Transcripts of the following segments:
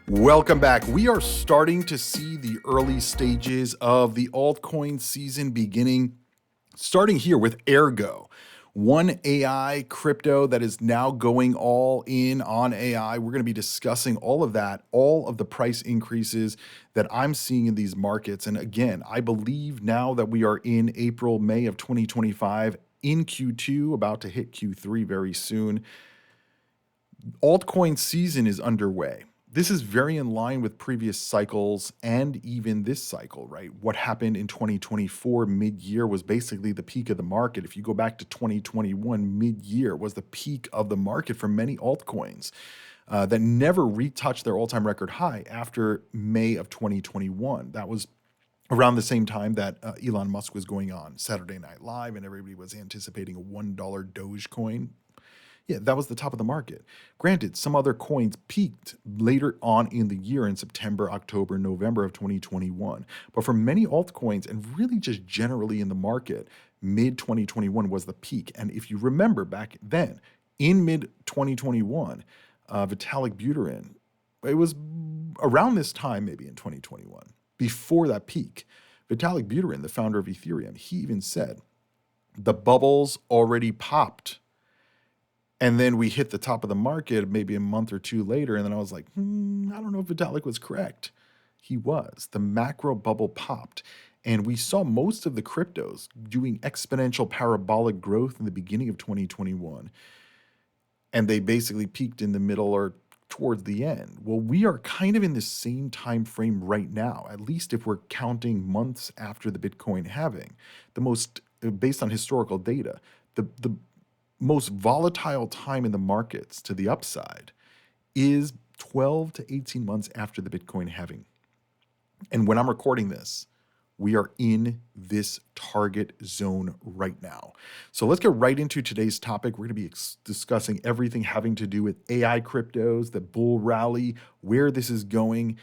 Welcome back. We are starting to see the early stages of the altcoin season beginning, starting here with Ergo, one AI crypto that is now going all in on AI. We're going to be discussing all of that, all of the price increases that I'm seeing in these markets. And again, I believe now that we are in April, May of 2025, in Q2, about to hit Q3 very soon. Altcoin season is underway. This is very in line with previous cycles and even this cycle, right? What happened in 2024 mid-year was basically the peak of the market. If you go back to 2021 mid-year was the peak of the market for many altcoins that never retouched their all-time record high after May of 2021. That was around the same time that Elon Musk was going on Saturday Night Live and everybody was anticipating a $1 Dogecoin. Yeah, that was the top of the market. Granted, some other coins peaked later on in the year in September, October, November of 2021. But for many altcoins and really just generally in the market, mid 2021 was the peak. And if you remember back then, in mid 2021, Vitalik Buterin, it was around this time, maybe in 2021, before that peak, Vitalik Buterin, the founder of Ethereum, he even said, the bubbles already popped. And then we hit the top of the market maybe a month or two later. And then I was like, I don't know if Vitalik was correct. He was. The macro bubble popped. And we saw most of the cryptos doing exponential parabolic growth in the beginning of 2021. And they basically peaked in the middle or towards the end. Well, we are kind of in the same time frame right now, at least if we're counting months after the Bitcoin halving. The most, based on historical data, the most volatile time in the markets to the upside is 12 to 18 months after the Bitcoin halving. And when I'm recording this, we are in this target zone right now. So let's get right into today's topic. We're going to be discussing everything having to do with AI cryptos, the bull rally, where this is going,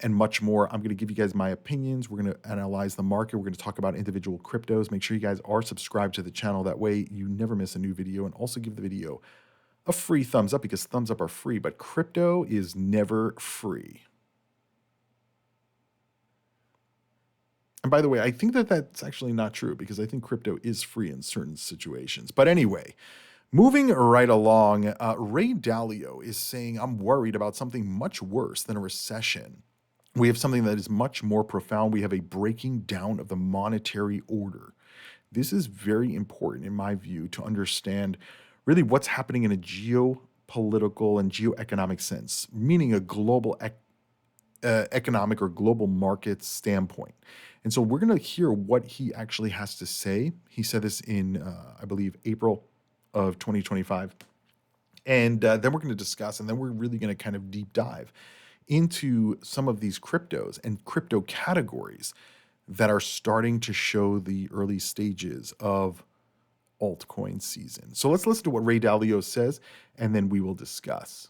and much more. I'm going to give you guys my opinions. We're going to analyze the market. We're going to talk about individual cryptos. Make sure you guys are subscribed to the channel. That way you never miss a new video. And also give the video a free thumbs up because thumbs up are free, but crypto is never free. And by the way, I think that that's actually not true because I think crypto is free in certain situations. But anyway, moving right along, Ray Dalio is saying, I'm worried about something much worse than a recession. We have something that is much more profound. We have a breaking down of the monetary order. This is very important, in my view, to understand really what's happening in a geopolitical and geoeconomic sense, meaning a global economic or global market standpoint. And so we're going to hear what he actually has to say. He said this in, I believe, April of 2025. And then we're going to discuss, and then we're really going to kind of deep dive into some of these cryptos and crypto categories that are starting to show the early stages of altcoin season. So let's listen to what Ray Dalio says, and then we will discuss.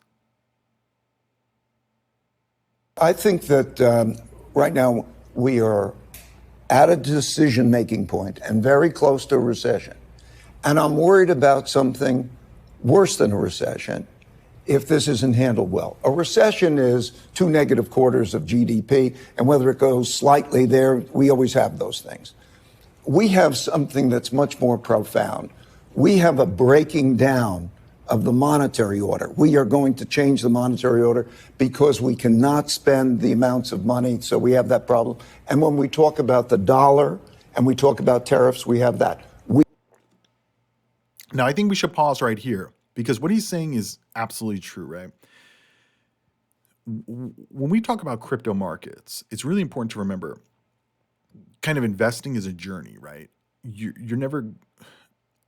I think that right now we are at a decision-making point and very close to a recession. And I'm worried about something worse than a recession if this isn't handled well. A recession is 2 negative quarters of GDP, and whether it goes slightly there, we always have those things. We have something that's much more profound. We have a breaking down of the monetary order. We are going to change the monetary order because we cannot spend the amounts of money, so we have that problem. And when we talk about the dollar and we talk about tariffs, we have that. Now, I think we should pause right here because what he's saying is absolutely true, right? When we talk about crypto markets, it's really important to remember kind of investing is a journey, right? You're never,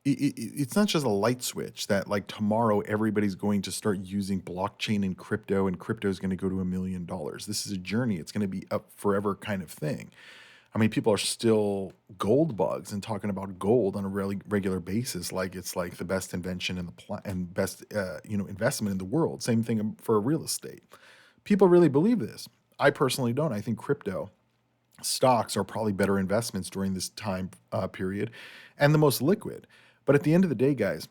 it's not just a light switch that like tomorrow everybody's going to start using blockchain and crypto is going to go to $1 million. This is a journey. It's going to be a forever kind of thing. I mean, people are still gold bugs and talking about gold on a really regular basis, like it's like the best invention in and best investment in the world. Same thing for real estate. People really believe this. I personally don't. I think crypto stocks are probably better investments during this time period and the most liquid. But at the end of the day, guys,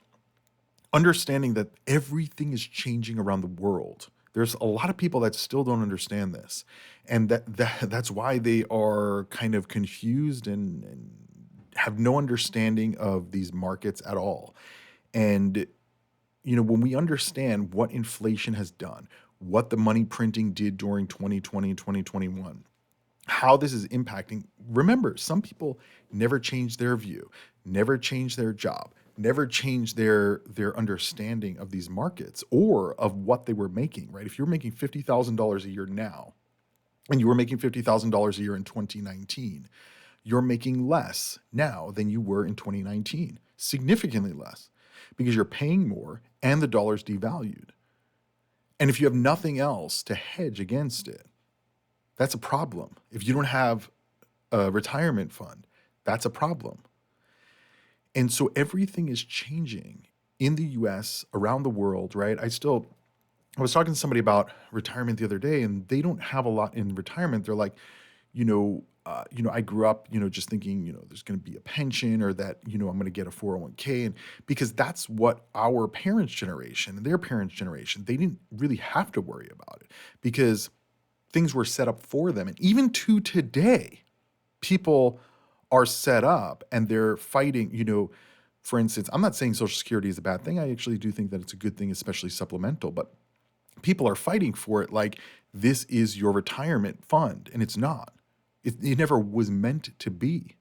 understanding that everything is changing around the world, There's a lot of people that still don't understand this, and that's why they are kind of confused and have no understanding of these markets at all. And when we understand what inflation has done, what the money printing did during 2020 and 2021, how this is impacting. Remember, some people never changed their view, never changed their job, never changed their understanding of these markets or of what they were making, right? If you're making $50,000 a year now and you were making $50,000 a year in 2019, you're making less now than you were in 2019, significantly less, because you're paying more and the dollar's devalued. And if you have nothing else to hedge against it, that's a problem. If you don't have a retirement fund, that's a problem. And so everything is changing in the US, around the world, right? I was talking to somebody about retirement the other day, and they don't have a lot in retirement. They're like, I grew up, just thinking, there's going to be a pension or that, I'm going to get a 401k. And because that's what our parents' generation and their parents' generation, they didn't really have to worry about it because things were set up for them. And even to today, people are set up and they're fighting, for instance, I'm not saying Social Security is a bad thing. I actually do think that it's a good thing, especially supplemental, but people are fighting for it like this is your retirement fund, and it's not. It never was meant to be.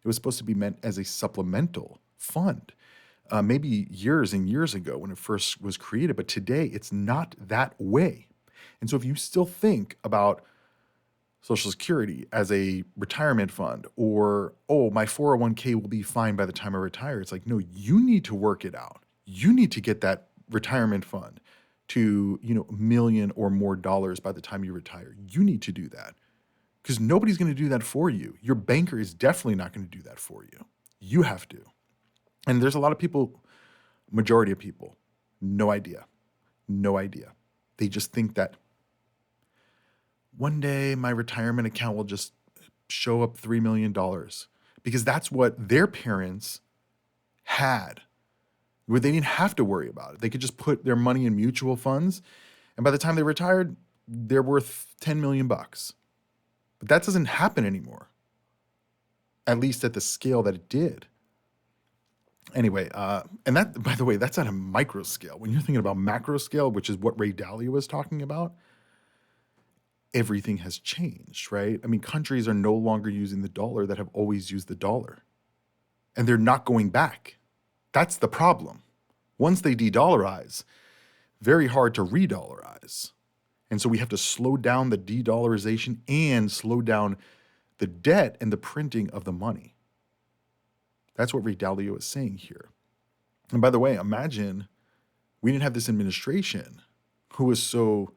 It was supposed to be meant as a supplemental fund, maybe years and years ago when it first was created, but today it's not that way. And so if you still think about Social Security as a retirement fund or, oh, my 401k will be fine by the time I retire, it's like, no, you need to work it out. You need to get that retirement fund to, a million or more dollars by the time you retire. You need to do that because nobody's going to do that for you. Your banker is definitely not going to do that for you. You have to. And there's a lot of people, majority of people, no idea. No idea. They just think that one day my retirement account will just show up $3 million because that's what their parents had, where they didn't have to worry about it. They could just put their money in mutual funds, and by the time they retired, they're worth 10 million bucks. But that doesn't happen anymore, at least at the scale that it did. Anyway, and that, by the way, that's at a micro scale. When you're thinking about macro scale, which is what Ray Dalio was talking about, everything has changed, right? I mean, countries are no longer using the dollar that have always used the dollar, and they're not going back. That's the problem. Once they de-dollarize, very hard to re-dollarize. And so we have to slow down the de-dollarization and slow down the debt and the printing of the money. That's what Ray Dalio is saying here. And by the way, imagine we didn't have this administration who was so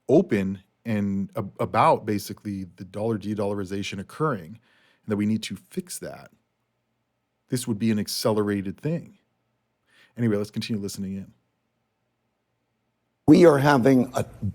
open and about basically the dollar de-dollarization occurring and that we need to fix that. This would be an accelerated thing. Anyway, let's continue listening in. We are having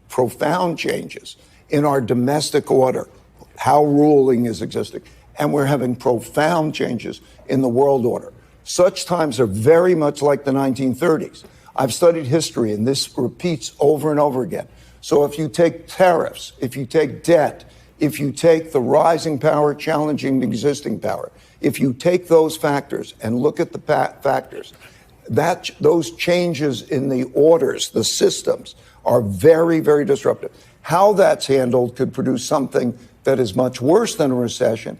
profound changes in our domestic order, how ruling is existing, and we're having profound changes in the world order. Such times are very much like the 1930s. I've studied history, and this repeats over and over again. So if you take tariffs, if you take debt, if you take the rising power challenging the existing power, if you take those factors and look at the factors, those changes in the orders, the systems, are very, very disruptive. How that's handled could produce something that is much worse than a recession.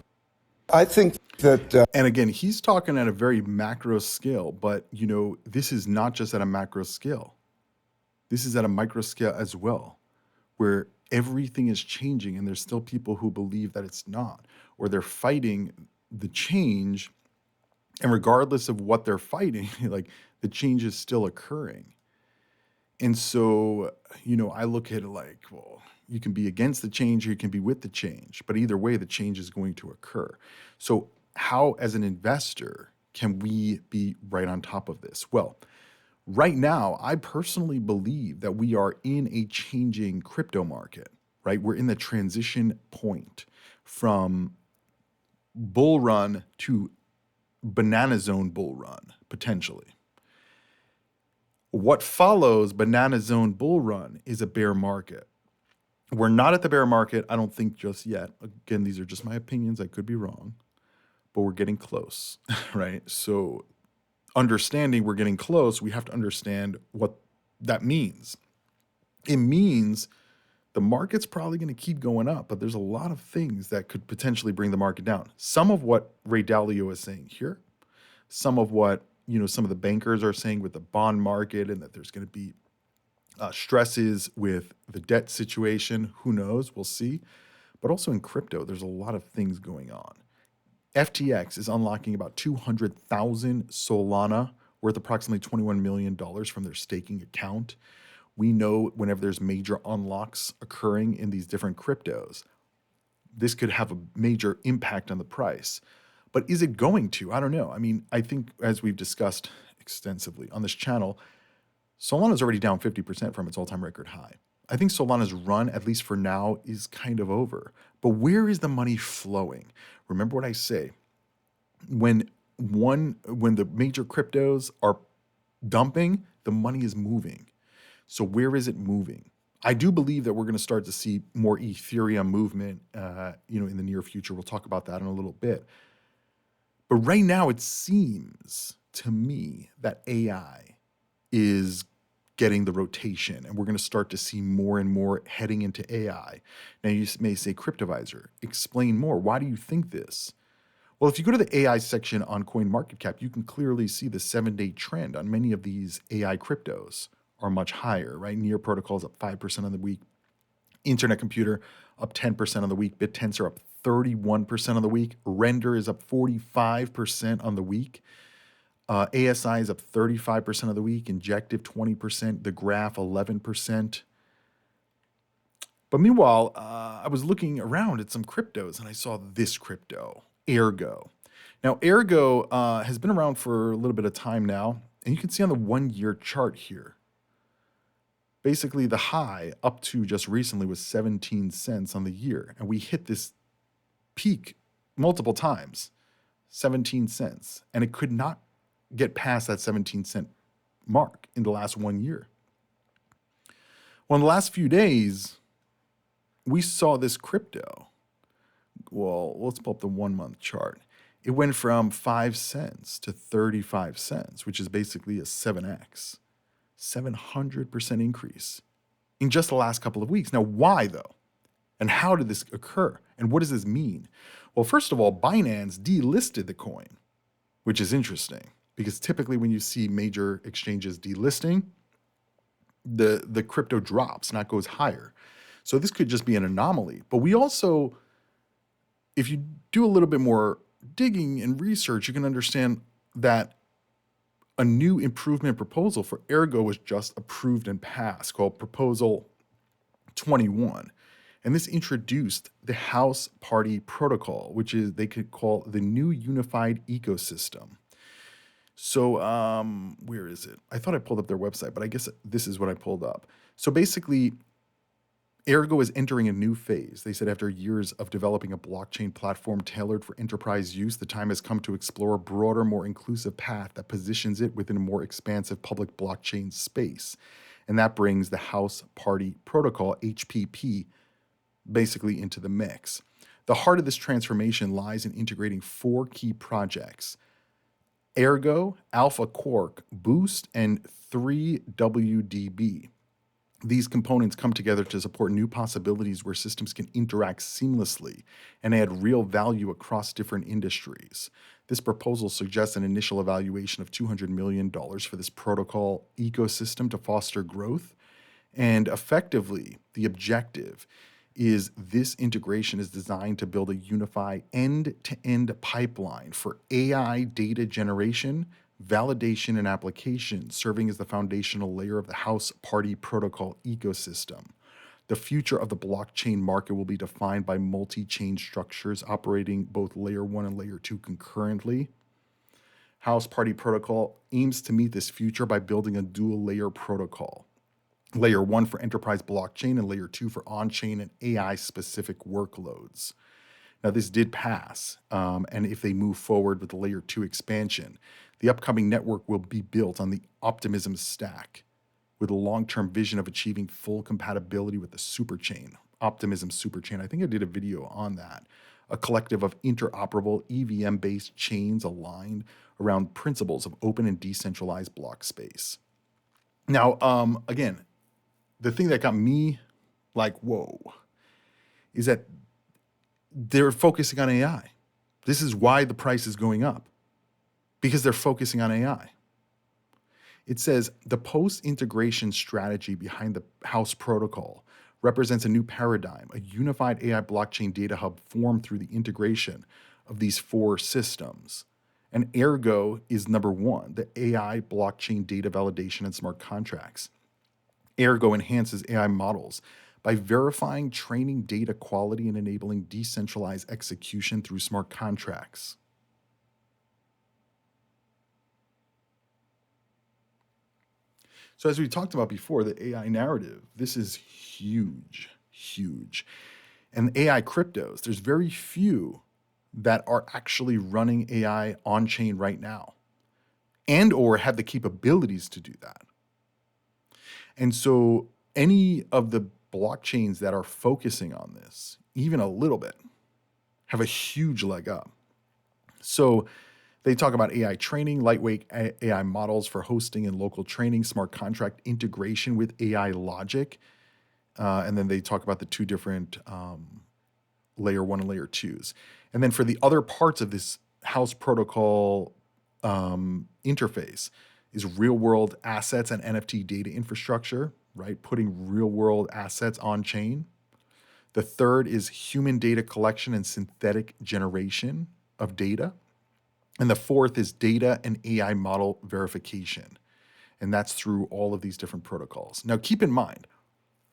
I think that... And again, he's talking at a very macro scale, but, this is not just at a macro scale. This is at a micro scale as well, where everything is changing and there's still people who believe that it's not, or they're fighting the change. And regardless of what they're fighting, like the change is still occurring. And so, I look at it like, well, you can be against the change or you can be with the change, but either way, the change is going to occur. So how, as an investor, can we be right on top of this? Well, right now, I personally believe that we are in a changing crypto market, right? We're in the transition point from bull run to banana zone bull run, potentially. What follows Banana Zone Bull Run is a bear market. We're not at the bear market, I don't think, just yet. Again, these are just my opinions. I could be wrong, but we're getting close, right? So, understanding we're getting close, we have to understand what that means. It means the market's probably going to keep going up, but there's a lot of things that could potentially bring the market down. Some of what Ray Dalio is saying here, some of what some of the bankers are saying with the bond market, and that there's going to be stresses with the debt situation. Who knows? We'll see. But also in crypto, there's a lot of things going on. FTX is unlocking about 200,000 Solana, worth approximately $21 million from their staking account. We know whenever there's major unlocks occurring in these different cryptos, this could have a major impact on the price. But is it going to? I don't know. I mean, I think as we've discussed extensively on this channel, Solana is already down 50% from its all-time record high. I think Solana's run, at least for now, is kind of over. But where is the money flowing? Remember what I say. When the major cryptos are dumping, the money is moving. So where is it moving? I do believe that we're going to start to see more Ethereum movement, in the near future. We'll talk about that in a little bit. But right now, it seems to me that AI is getting the rotation, and we're going to start to see more and more heading into AI. Now, you may say, Cryptoviser, explain more. Why do you think this? Well, if you go to the AI section on CoinMarketCap, you can clearly see the 7-day trend on many of these AI cryptos are much higher, right? Near Protocol is up 5% on the week. Internet Computer up 10% on the week. BitTensor up 31% on the week. Render is up 45% on the week. ASI is up 35% of the week. Injective 20%. The Graph 11%. But meanwhile, I was looking around at some cryptos and I saw this crypto, Ergo. Now, Ergo has been around for a little bit of time now, and you can see on the 1-year chart here. Basically, the high up to just recently was 17 cents on the year, and we hit this peak multiple times, 17 cents, and it could not get past that 17-cent mark in the last 1 year. Well, in the last few days, we saw this crypto. Well, let's pull up the 1-month chart. It went from 5 cents to 35 cents, which is basically a 7x. 700% increase in just the last couple of weeks. Now, why though? And how did this occur? And what does this mean? Well, first of all, Binance delisted the coin, which is interesting because typically when you see major exchanges delisting, the crypto drops, not goes higher. So this could just be an anomaly. But we also, if you do a little bit more digging and research, you can understand that a new improvement proposal for Ergo was just approved and passed, called Proposal 21. And this introduced the House Party Protocol, which is they could call the new unified ecosystem. So where is it? I thought I pulled up their website, but I guess this is what I pulled up. So basically, Ergo is entering a new phase. They said after years of developing a blockchain platform tailored for enterprise use, the time has come to explore a broader, more inclusive path that positions it within a more expansive public blockchain space. And that brings the House Party Protocol, HPP, basically into the mix. The heart of this transformation lies in integrating 4 key projects: Ergo, Alpha Quark, Boost, and 3WDB. These components come together to support new possibilities where systems can interact seamlessly and add real value across different industries. This proposal suggests an initial evaluation of $200 million for this protocol ecosystem to foster growth. And effectively, the objective is this integration is designed to build a unified end-to-end pipeline for AI data generation, validation, and application, serving as the foundational layer of the House Party Protocol ecosystem. The future of the blockchain market will be defined by multi-chain structures operating both layer 1 and layer 2 concurrently. House Party Protocol aims to meet this future by building a dual layer protocol. Layer 1 for enterprise blockchain and layer 2 for on-chain and AI-specific workloads. Now, this did pass, and if they move forward with the layer 2 expansion, the upcoming network will be built on the Optimism stack with a long-term vision of achieving full compatibility with the superchain, Optimism superchain. I think I did a video on that. A collective of interoperable EVM-based chains aligned around principles of open and decentralized block space. Now, again, the thing that got me like, whoa, is that they're focusing on AI. This is why the price is going up, because they're focusing on AI. It says the post-integration strategy behind the House protocol represents a new paradigm, a unified AI blockchain data hub formed through the integration of these 4 systems. And Ergo is number 1, the AI blockchain data validation and smart contracts. Ergo enhances AI models by verifying training data quality and enabling decentralized execution through smart contracts. So as we talked about before, the AI narrative, this is huge, huge. And AI cryptos, there's very few that are actually running AI on-chain right now and or have the capabilities to do that. And so any of the blockchains that are focusing on this, even a little bit, have a huge leg up. So they talk about AI training, lightweight AI models for hosting and local training, smart contract integration with AI logic. And then they talk about the 2 different layer 1 and layer 2s. And then for the other parts of this House protocol interface is real world assets and NFT data infrastructure, right? Putting real world assets on chain. The third is human data collection and synthetic generation of data. And the fourth is data and AI model verification. And that's through all of these different protocols. Now, keep in mind,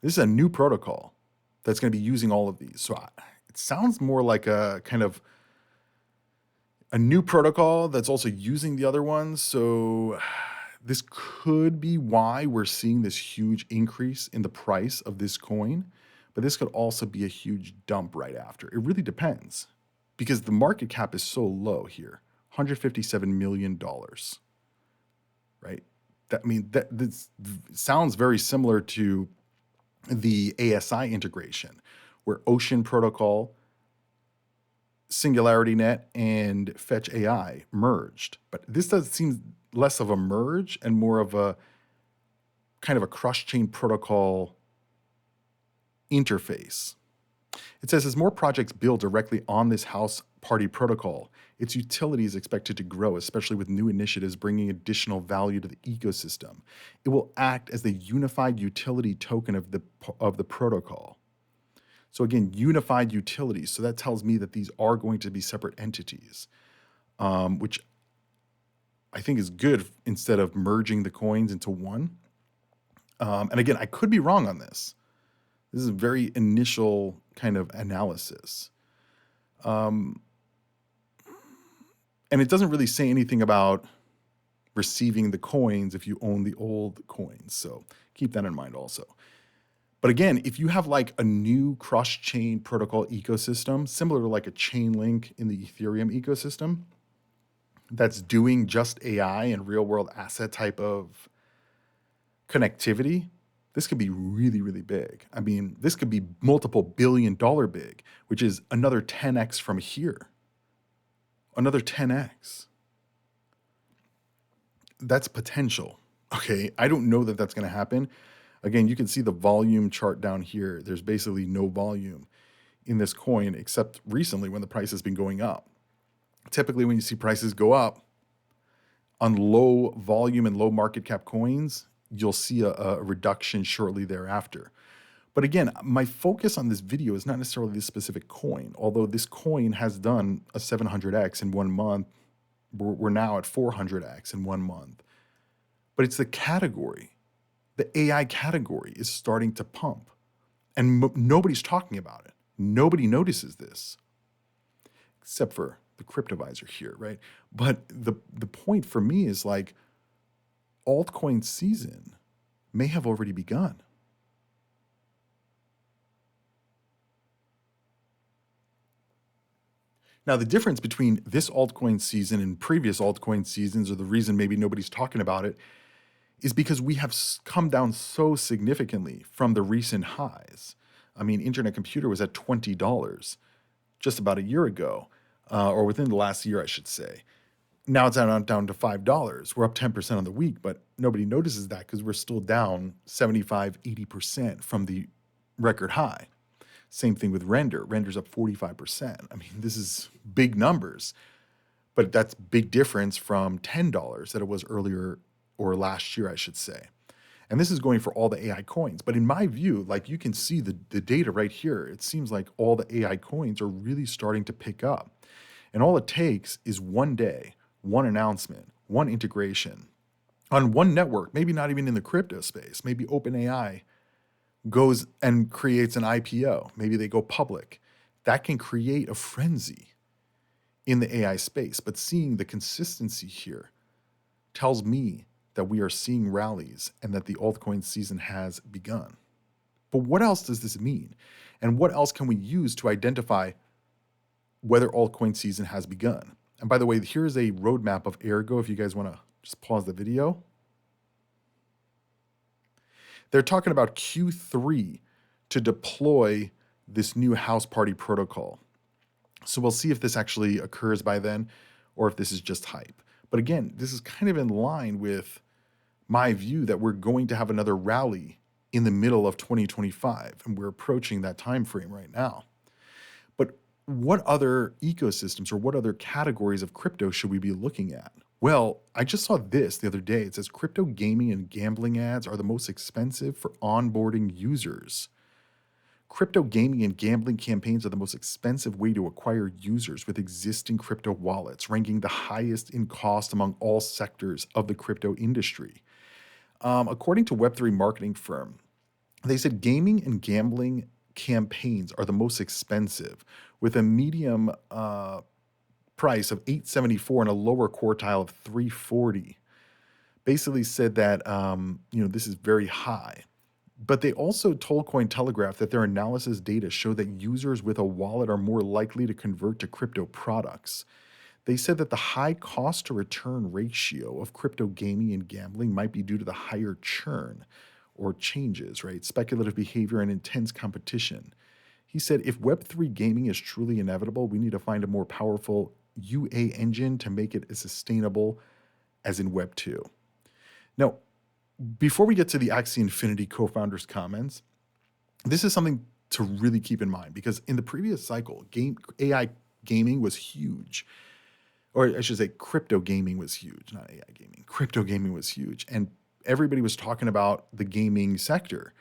this is a new protocol that's going to be using all of these. So it sounds more like a kind of a new protocol that's also using the other ones. So this could be why we're seeing this huge increase in the price of this coin. But this could also be a huge dump right after. It really depends because the market cap is so low here. $157 million, right? This sounds very similar to the ASI integration, where Ocean Protocol, Singularity Net, and Fetch AI merged. But this does seem less of a merge and more of a kind of a cross-chain protocol interface. It says as more projects build directly on this House Party protocol, its utility is expected to grow, especially with new initiatives bringing additional value to the ecosystem. It will act as the unified utility token of the protocol. So again, unified utilities. So that tells me that these are going to be separate entities, which I think is good instead of merging the coins into one. And again, I could be wrong on this. This is a very initial kind of analysis. And it doesn't really say anything about receiving the coins if you own the old coins. So keep that in mind also. But again, if you have like a new cross-chain protocol ecosystem, similar to like a Chainlink in the Ethereum ecosystem, that's doing just AI and real-world asset type of connectivity, this could be really, really big. I mean, this could be multiple billion-dollar big, which is another 10x from here. Another 10x. That's potential. Okay, I don't know that that's going to happen. Again, you can see the volume chart down here. There's basically no volume in this coin except recently when the price has been going up. Typically, when you see prices go up on low volume and low market cap coins, you'll see a reduction shortly thereafter. But again, my focus on this video is not necessarily this specific coin, although this coin has done a 700x in 1 month. We're now at 400x in 1 month. But it's the category. The AI category is starting to pump. And nobody's talking about it. Nobody notices this. Except for the Cryptoviser here, right? But the point for me is like altcoin season may have already begun. Now, the difference between this altcoin season and previous altcoin seasons, or the reason maybe nobody's talking about it, is because we have come down so significantly from the recent highs. I mean, Internet Computer was at $20 just about a year ago, or within the last year, I should say. Now it's down to $5. We're up 10% on the week, but nobody notices that because we're still down 75, 80% from the record high. Same thing with Render. Render's up 45%. I mean, this is big numbers, but that's big difference from $10 that it was earlier, or last year, I should say. And this is going for all the AI coins. But in my view, like, you can see the data right here. It seems like all the AI coins are really starting to pick up. And all it takes is one day, one announcement, one integration on one network, maybe not even in the crypto space. Maybe OpenAI goes and creates an IPO. Maybe they go public. That can create a frenzy in the AI space. But seeing the consistency here tells me that we are seeing rallies and that the altcoin season has begun. But what else does this mean? And what else can we use to identify whether altcoin season has begun? And by the way, here's a roadmap of Ergo if you guys want to just pause the video. They're talking about Q3 to deploy this new house party protocol. So we'll see if this actually occurs by then or if this is just hype. But again, this is kind of in line with my view that we're going to have another rally in the middle of 2025, and we're approaching that time frame right now. But what other ecosystems or what other categories of crypto should we be looking at? Well, I just saw this the other day. It says crypto gaming and gambling ads are the most expensive for onboarding users. Crypto gaming and gambling campaigns are the most expensive way to acquire users with existing crypto wallets, ranking the highest in cost among all sectors of the crypto industry. According to Web3 marketing firm, they said gaming and gambling campaigns are the most expensive, with a medium price of $874 and a lower quartile of $340. Basically said that this is very high. But they also told Cointelegraph that their analysis data show that users with a wallet are more likely to convert to crypto products. They said that the high cost to return ratio of crypto gaming and gambling might be due to the higher churn or changes, right? Speculative behavior and intense competition. He said, if Web3 gaming is truly inevitable, we need to find a more powerful UA engine to make it as sustainable as in Web2. Now, before we get to the Axie Infinity co-founders' comments, this is something to really keep in mind, because in the previous cycle, AI gaming was huge. Or I should say crypto gaming was huge, not AI gaming. Crypto gaming was huge. And everybody was talking about the gaming sector.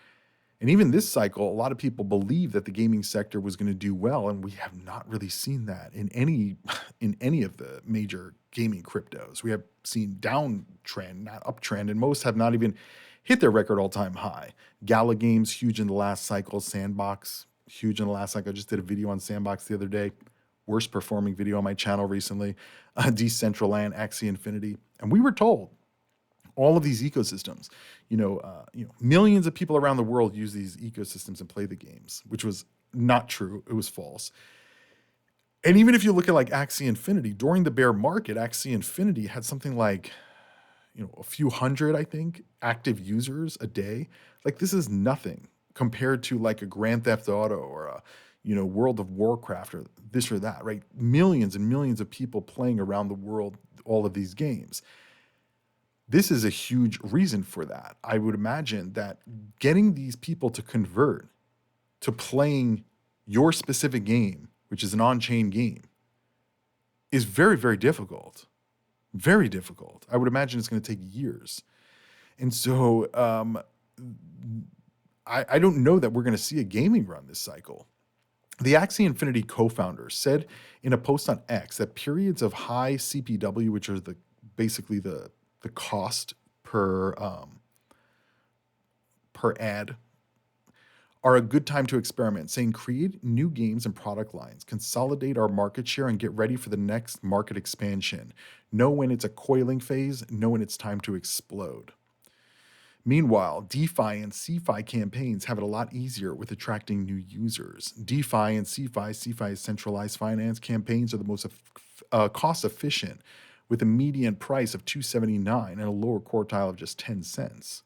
And even this cycle, a lot of people believe that the gaming sector was going to do well, and we have not really seen that in any of the major gaming cryptos. We have seen downtrend, not uptrend, and most have not even hit their record all-time high. Gala Games, huge in the last cycle. Sandbox, huge in the last cycle. I just did a video on Sandbox the other day. Worst performing video on my channel recently. Decentraland, Axie Infinity. And we were told all of these ecosystems, millions of people around the world use these ecosystems and play the games, which was not true. It was false. And even if you look at like Axie Infinity, during the bear market, Axie Infinity had something like, a few hundred, I think, active users a day. Like, this is nothing compared to like a Grand Theft Auto or a, World of Warcraft or this or that, right? Millions and millions of people playing around the world, all of these games. This is a huge reason for that. I would imagine that getting these people to convert to playing your specific game, which is an on-chain game, is very, very difficult. Very difficult. I would imagine it's going to take years. And so I don't know that we're going to see a gaming run this cycle. The Axie Infinity co-founder said in a post on X that periods of high CPW, which are basically the cost per ad, are a good time to experiment, saying create new games and product lines, consolidate our market share, and get ready for the next market expansion. Know when it's a coiling phase, know when it's time to explode. Meanwhile, DeFi and CeFi campaigns have it a lot easier with attracting new users. DeFi and CeFi centralized finance campaigns are the most cost efficient, with a median price of $2.79 and a lower quartile of just 10 cents.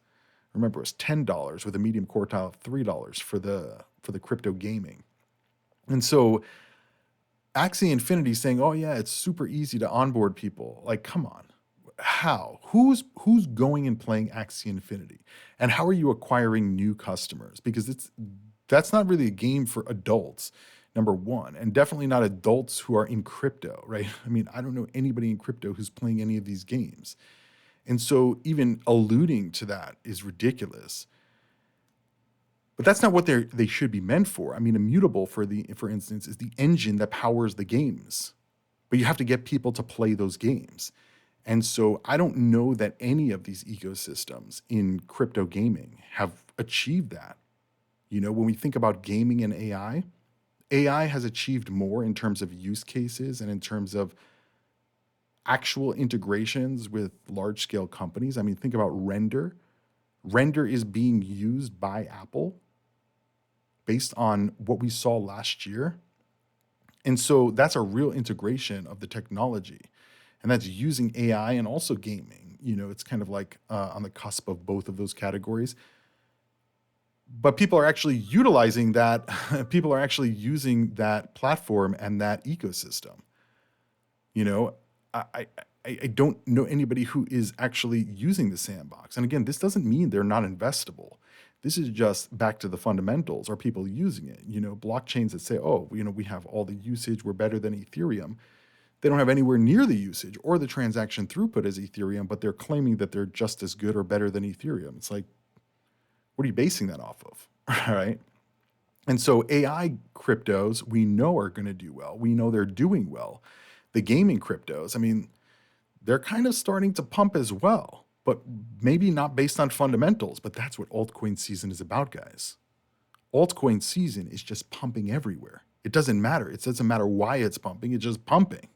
Remember, it's $10 with a medium quartile of $3 for the crypto gaming. And so Axie Infinity saying, "Oh yeah, it's super easy to onboard people." Like, come on. How? Who's going and playing Axie Infinity? And how are you acquiring new customers? Because that's not really a game for adults, number one, and definitely not adults who are in crypto, right? I mean, I don't know anybody in crypto who's playing any of these games. And so even alluding to that is ridiculous. But that's not what they should be meant for. I mean, Immutable, for instance, is the engine that powers the games. But you have to get people to play those games. And so I don't know that any of these ecosystems in crypto gaming have achieved that. You know, when we think about gaming and AI has achieved more in terms of use cases and in terms of actual integrations with large scale companies. I mean, think about Render. Render is being used by Apple based on what we saw last year. And so that's a real integration of the technology. And that's using AI and also gaming. You know, it's kind of like on the cusp of both of those categories. But people are actually utilizing that. People are actually using that platform and that ecosystem. You know, I don't know anybody who is actually using the sandbox. And again, this doesn't mean they're not investable. This is just back to the fundamentals. Are people using it? You know, blockchains that say, oh, you know, we have all the usage, we're better than Ethereum. They don't have anywhere near the usage or the transaction throughput as Ethereum, but they're claiming that they're just as good or better than Ethereum. It's like, what are you basing that off of? All right. And so AI cryptos, we know are going to do well. We know they're doing well. The gaming cryptos, I mean, they're kind of starting to pump as well, but maybe not based on fundamentals. But that's what altcoin season is about, guys. Altcoin season is just pumping everywhere. It doesn't matter. It doesn't matter why it's pumping. It's just pumping.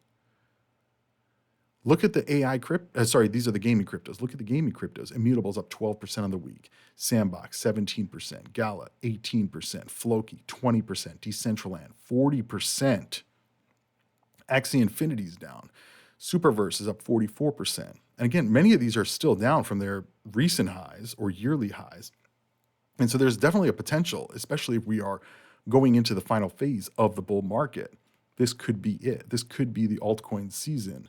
Look at the AI crypto. Sorry, these are the gaming cryptos. Look at the gaming cryptos. Immutable's up 12% on the week. Sandbox, 17%. Gala, 18%. Floki, 20%. Decentraland, 40%. Axie Infinity's down. Superverse is up 44%. And again, many of these are still down from their recent highs or yearly highs. And so there's definitely a potential, especially if we are going into the final phase of the bull market. This could be it. This could be the altcoin season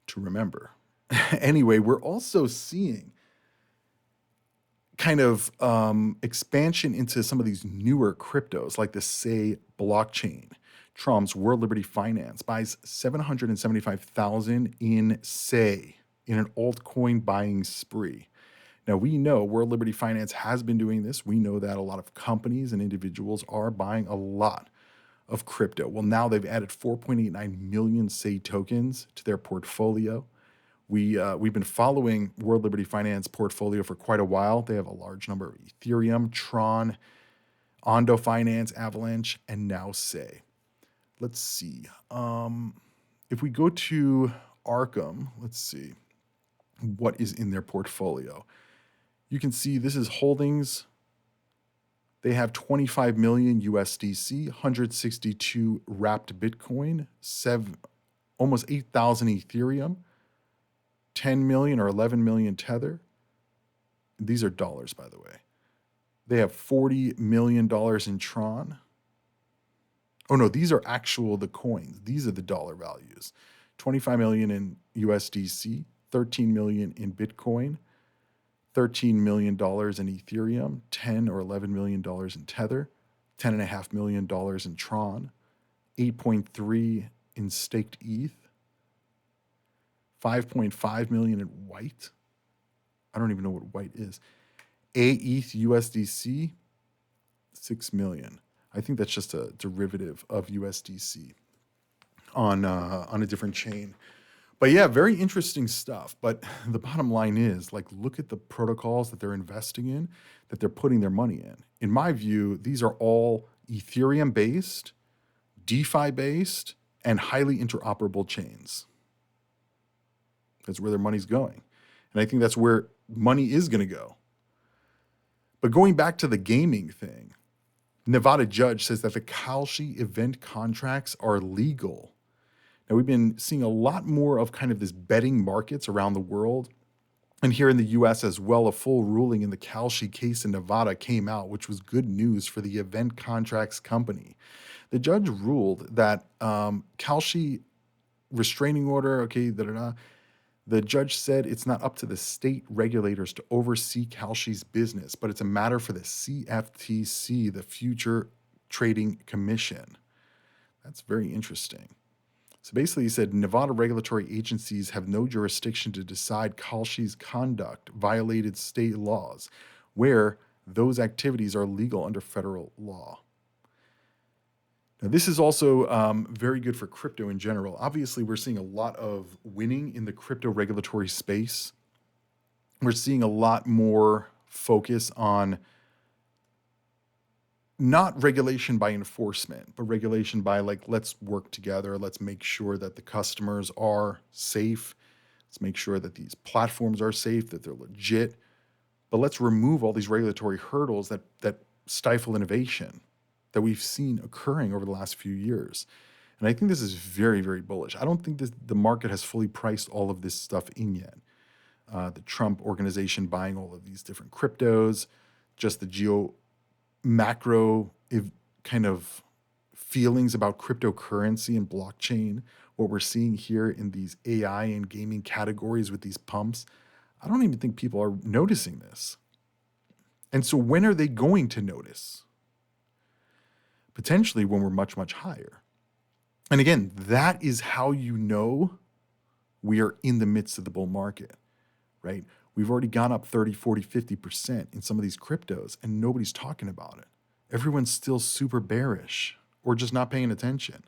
to remember. Anyway, we're also seeing kind of expansion into some of these newer cryptos, like the Say blockchain. Trump's World Liberty Finance buys 775,000 in Say in an altcoin buying spree. Now, we know World Liberty Finance has been doing this. We know that a lot of companies and individuals are buying a lot of crypto. Well, now they've added 4.89 million Say tokens to their portfolio. We've been following World Liberty Finance portfolio for quite a while. They have a large number of Ethereum, Tron, Ondo Finance, Avalanche, and now Say. Let's see. If we go to Arkham, let's see what is in their portfolio. You can see this is holdings. They have 25 million USDC, 162 wrapped Bitcoin, almost 8,000 Ethereum, 10 million or 11 million Tether. These are dollars, by the way. They have $40 million in Tron. Oh no, these are the coins. These are the dollar values. 25 million in USDC, 13 million in Bitcoin, $13 million in Ethereum, 10 or $11 million in Tether, $10.5 million in Tron, 8.3 in staked ETH, 5.5 million in White. I don't even know what White is. AETH USDC, 6 million. I think that's just a derivative of USDC on a different chain. But yeah, very interesting stuff. But the bottom line is, like, look at the protocols that they're investing in, that they're putting their money in. In my view, these are all Ethereum based, DeFi based, and highly interoperable chains. That's where their money's going. And I think that's where money is going to go. But going back to the gaming thing, Nevada judge says that the Kalshi event contracts are legal. Now, we've been seeing a lot more of kind of this betting markets around the world. And here in the US as well, a full ruling in the Kalshi case in Nevada came out, which was good news for the event contracts company. The judge ruled that Kalshi restraining order, okay, the judge said it's not up to the state regulators to oversee Kalshi's business, but it's a matter for the CFTC, the Future Trading Commission. That's very interesting. So basically, he said Nevada regulatory agencies have no jurisdiction to decide Kalshi's conduct violated state laws, where those activities are legal under federal law. Now, this is also very good for crypto in general. Obviously, we're seeing a lot of winning in the crypto regulatory space. We're seeing a lot more focus on not regulation by enforcement, but regulation by like, let's work together. Let's make sure that the customers are safe. Let's make sure that these platforms are safe, that they're legit. But let's remove all these regulatory hurdles that stifle innovation that we've seen occurring over the last few years. And I think this is very, very bullish. I don't think the market has fully priced all of this stuff in yet. The Trump organization buying all of these different cryptos, just the macro kind of feelings about cryptocurrency and blockchain, what we're seeing here in these AI and gaming categories with these pumps. I don't even think people are noticing this. And so when are they going to notice? Potentially when we're much, much higher. And again, that is how you know we are in the midst of the bull market, right? We've already gone up 30, 40, 50% in some of these cryptos, and nobody's talking about it. Everyone's still super bearish or just not paying attention.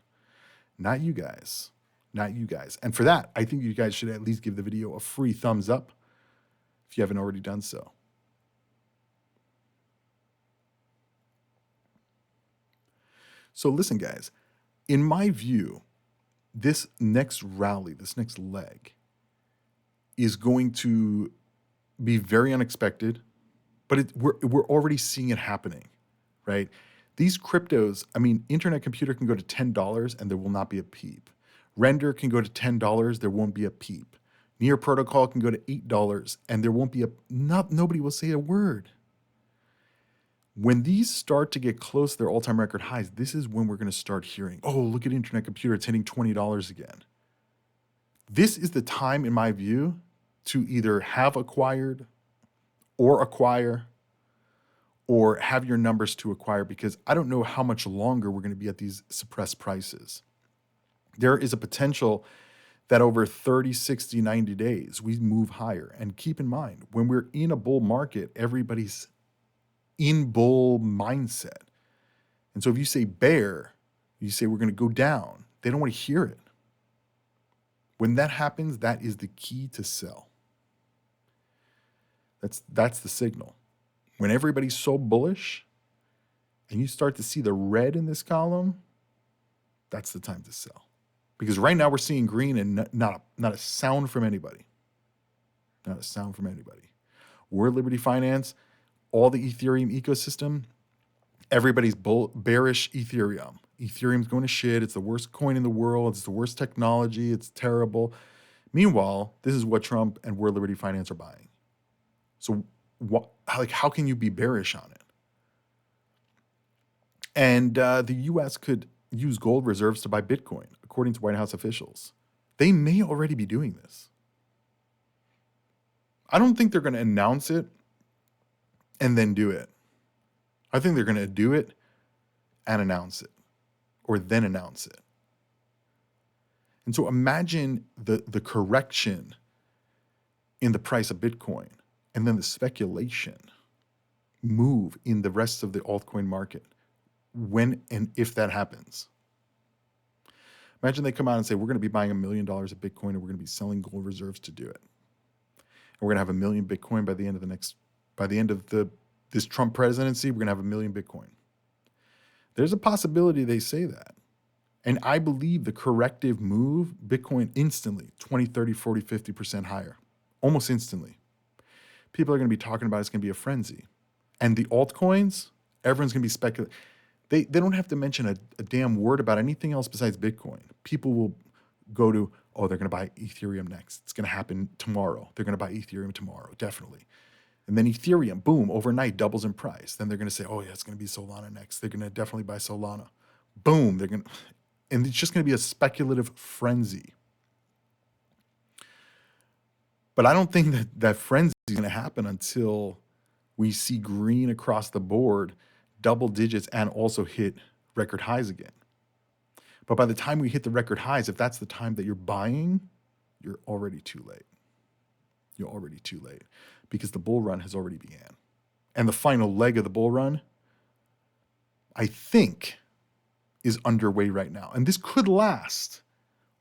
Not you guys. Not you guys. And for that, I think you guys should at least give the video a free thumbs up if you haven't already done so. So listen, guys, in my view, this next rally, this next leg is going to be very unexpected, but we're already seeing it happening, right? These cryptos, I mean, Internet Computer can go to $10 and there will not be a peep. Render can go to $10, there won't be a peep. Near Protocol can go to $8 and there won't be nobody will say a word. When these start to get close to their all-time record highs, this is when we're going to start hearing, oh, look at Internet Computer, it's hitting $20 again. This is the time, in my view, to either have acquired or acquire or have your numbers to acquire, because I don't know how much longer we're going to be at these suppressed prices. There is a potential that over 30, 60, 90 days, we move higher. And keep in mind, when we're in a bull market, everybody's in bull mindset. And so if you say bear, you say we're going to go down, they don't want to hear it. When that happens, that is the key to sell. That's the signal. When everybody's so bullish and you start to see the red in this column, that's the time to sell. Because right now we're seeing green and not a sound from anybody. Not a sound from anybody. We're Liberty Finance, all the Ethereum ecosystem, everybody's bearish Ethereum. Ethereum's going to shit. It's the worst coin in the world. It's the worst technology. It's terrible. Meanwhile, this is what Trump and World Liberty Finance are buying. So how can you be bearish on it? And the U.S. could use gold reserves to buy Bitcoin, according to White House officials. They may already be doing this. I don't think they're going to announce it and then do it. I think they're going to do it and announce it, or then announce it. And so imagine the correction in the price of Bitcoin and then the speculation move in the rest of the altcoin market when and if that happens. Imagine they come out and say, we're going to be buying $1 million of Bitcoin and we're going to be selling gold reserves to do it. And we're going to have 1 million Bitcoin by the end of this Trump presidency, we're going to have 1 million Bitcoin. There's a possibility they say that. And I believe the corrective move, Bitcoin instantly, 20, 30, 40, 50% higher, almost instantly. people are going to be talking about it's going to be a frenzy. And the altcoins, everyone's going to be speculating. They don't have to mention a damn word about anything else besides Bitcoin. People will go to, oh, they're going to buy Ethereum next. It's going to happen tomorrow. They're going to buy Ethereum tomorrow, definitely. And then Ethereum, boom, overnight doubles in price. Then they're going to say, oh, yeah, it's going to be Solana next. They're going to definitely buy Solana. Boom, they're going to, and it's just going to be a speculative frenzy. But I don't think that frenzy is going to happen until we see green across the board, double digits, and also hit record highs again. But by the time we hit the record highs, if that's the time that you're buying, you're already too late. You're already too late because the bull run has already began. And the final leg of the bull run, I think, is underway right now. And this could last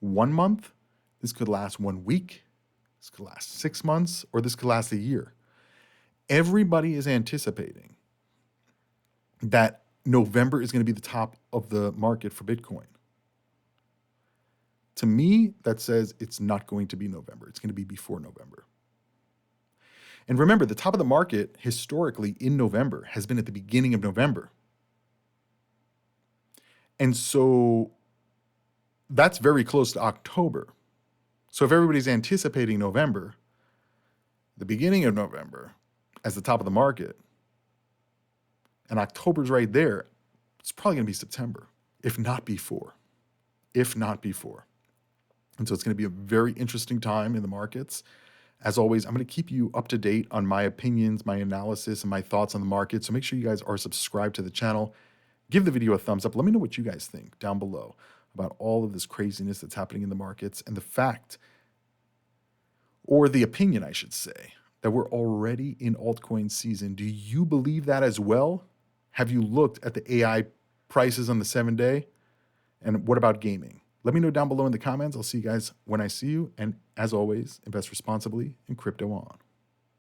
1 month. This could last 1 week. This could last 6 months, or this could last a year. Everybody is anticipating that November is going to be the top of the market for Bitcoin. To me, that says it's not going to be November. It's going to be before November. And remember, the top of the market historically in November has been at the beginning of November. And so that's very close to October. So if everybody's anticipating November, the beginning of November as the top of the market, and October's right there, it's probably going to be September, if not before. If not before. And so it's going to be a very interesting time in the markets. As always, I'm going to keep you up to date on my opinions, my analysis, and my thoughts on the market. So make sure you guys are subscribed to the channel. Give the video a thumbs up. Let me know what you guys think down below about all of this craziness that's happening in the markets and the fact, or the opinion, I should say, that we're already in altcoin season. Do you believe that as well? Have you looked at the AI prices on the 7-day? And what about gaming? Let me know down below in the comments. I'll see you guys when I see you. And as always, invest responsibly and crypto on.